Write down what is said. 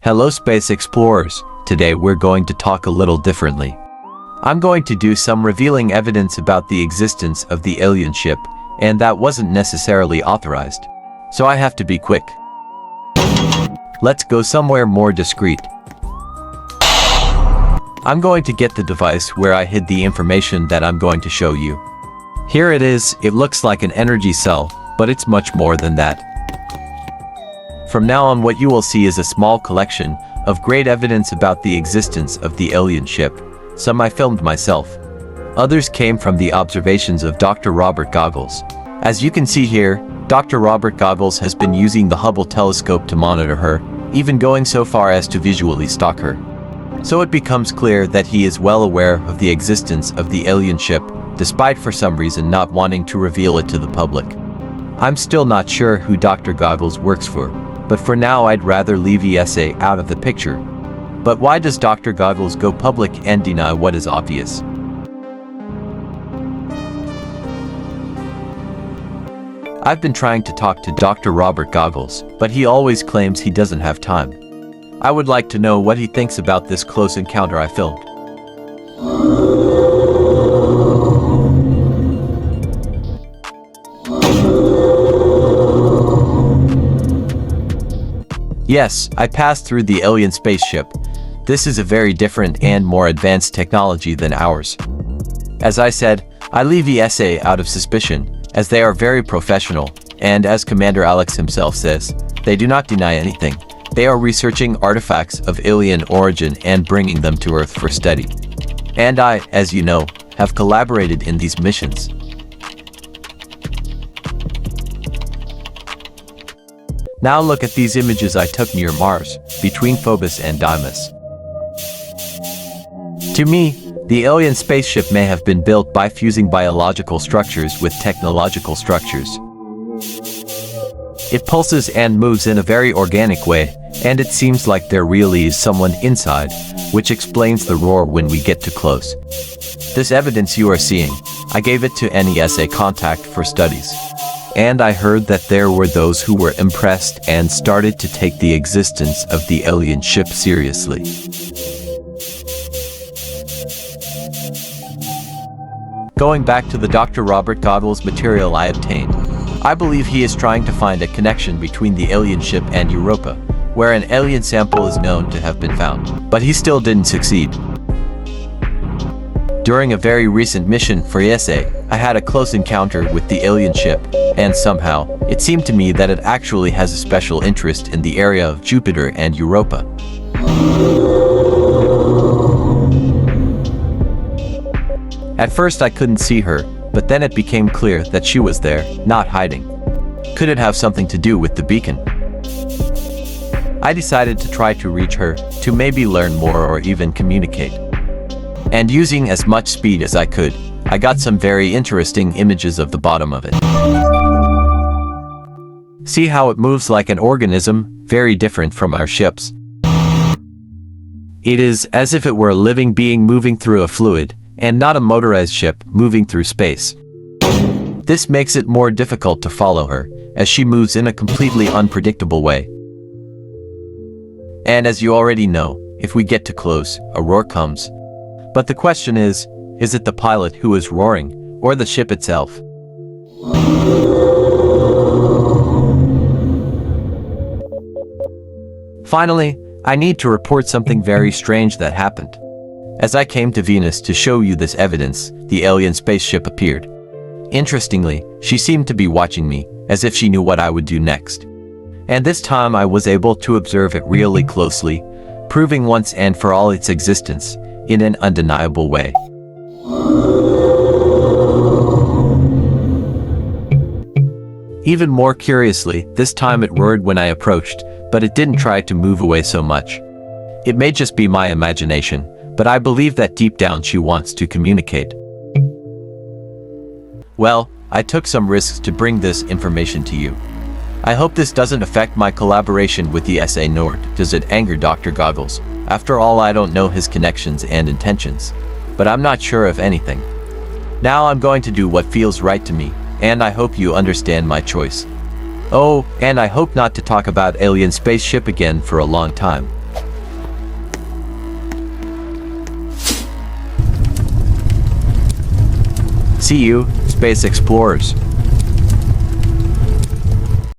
Hello space explorers, today we're going to talk a little differently. I'm going to do some revealing evidence about the existence of the alien ship, and that wasn't necessarily authorized. So I have to be quick. Let's go somewhere more discreet. I'm going to get the device where I hid the information that I'm going to show you. Here it is. It looks like an energy cell, but it's much more than that. From now on, what you will see is a small collection of great evidence about the existence of the alien ship. Some I filmed myself. Others came from the observations of Dr. Robert Goggles. As you can see here, Dr. Robert Goggles has been using the Hubble telescope to monitor her, even going so far as to visually stalk her. So it becomes clear that he is well aware of the existence of the alien ship, despite for some reason not wanting to reveal it to the public. I'm still not sure who Dr. Goggles works for, but for now I'd rather leave ESA out of the picture. But why does Dr. Goggles go public and deny what is obvious? I've been trying to talk to Dr. Robert Goggles, but he always claims he doesn't have time. I would like to know what he thinks about this close encounter I filmed. Yes, I passed through the Alien Spaceship. This is a very different and more advanced technology than ours. As I said, I leave ESA out of suspicion, as they are very professional, and as Commander Alex himself says, they do not deny anything. They are researching artifacts of alien origin and bringing them to Earth for study. And I, as you know, have collaborated in these missions. Now look at these images I took near Mars, between Phobos and Deimos. To me, the alien spaceship may have been built by fusing biological structures with technological structures. It pulses and moves in a very organic way, and it seems like there really is someone inside, which explains the roar when we get too close. This evidence you are seeing, I gave it to NESA contact for studies. And I heard that there were those who were impressed and started to take the existence of the alien ship seriously. Going back to the Dr. Robert Goggles material I obtained, I believe he is trying to find a connection between the alien ship and Europa, where an alien sample is known to have been found, but he still didn't succeed. During a very recent mission for ESA, I had a close encounter with the alien ship, and somehow, it seemed to me that it actually has a special interest in the area of Jupiter and Europa. At first I couldn't see her, but then it became clear that she was there, not hiding. Could it have something to do with the beacon? I decided to try to reach her, to maybe learn more or even communicate. And using as much speed as I could, I got some very interesting images of the bottom of it. See how it moves like an organism, very different from our ships. It is as if it were a living being moving through a fluid, and not a motorized ship moving through space. This makes it more difficult to follow her, as she moves in a completely unpredictable way. And as you already know, if we get too close, a roar comes. But the question is it the pilot who is roaring, or the ship itself? Finally, I need to report something very strange that happened. As I came to Venus to show you this evidence, the alien spaceship appeared. Interestingly, she seemed to be watching me, as if she knew what I would do next. And this time I was able to observe it really closely, proving once and for all its existence, in an undeniable way. Even more curiously, this time it roared when I approached, but it didn't try to move away so much. It may just be my imagination, but I believe that deep down she wants to communicate. Well, I took some risks to bring this information to you. I hope this doesn't affect my collaboration with the SA nor does it anger Dr. Goggles. After all, I don't know his connections and intentions. But I'm not sure of anything. Now I'm going to do what feels right to me, and I hope you understand my choice. Oh, and I hope not to talk about Alien Spaceship again for a long time. See you, space explorers.